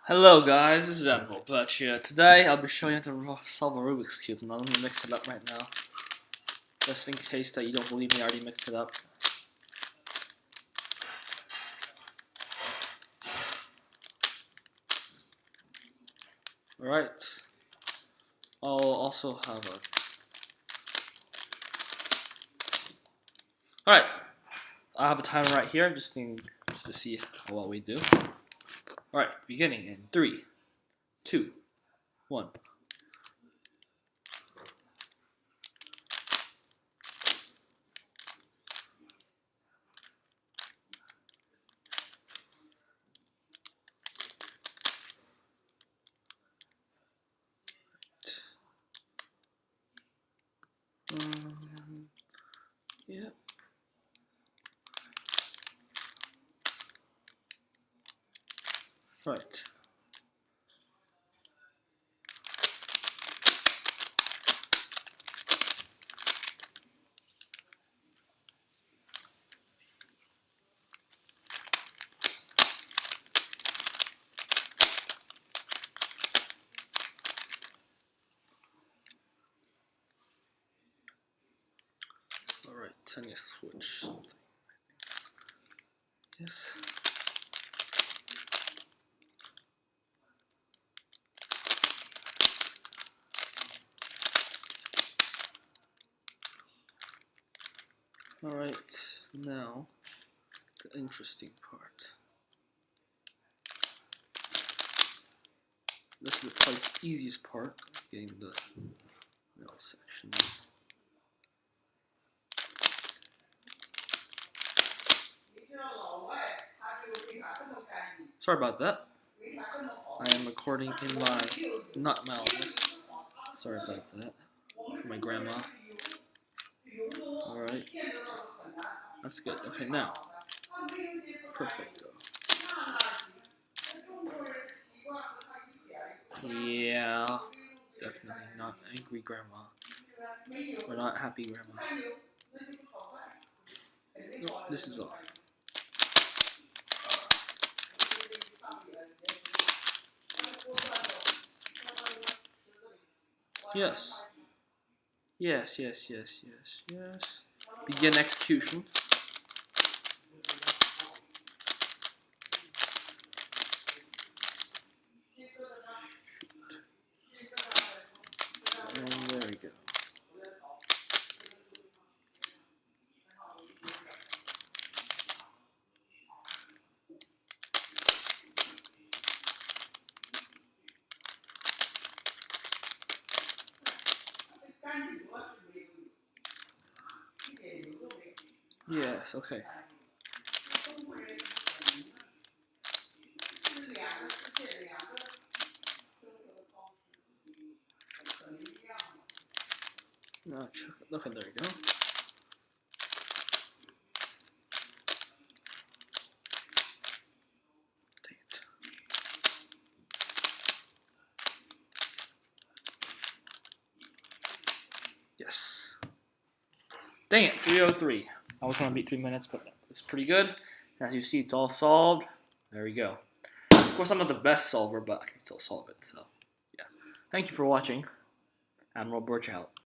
Hello guys, this is Admiral Butch here. Today I'll be showing you how to solve a Rubik's Cube. Now let me mix it up right now. Just in case that you don't believe me, I already mixed it up. Alright. I'll also have a... Alright. I have a timer right here, just to see what we do. Alright, beginning in 3, 2, 1. Yeah. Right. Alright, I need to switch something. Yes. Alright, now the interesting part. This is probably the easiest part, getting the middle section. Sorry about that. I am recording in my, not my office. Sorry about that. For my grandma. Alright. That's good. Okay, now. Perfecto. Yeah. Definitely not angry grandma. Or not happy grandma. No, this is off. Yes. Yes, yes, yes, yes, yes. Begin execution. And there we go. Yes, okay. No, okay, there you go. Dang it. Yes. Dang it, 3:03. I was gonna beat 3 minutes, but it's pretty good. As you see, it's all solved. There we go. Of course, I'm not the best solver, but I can still solve it. So, yeah. Thank you for watching. Admiral Birch out.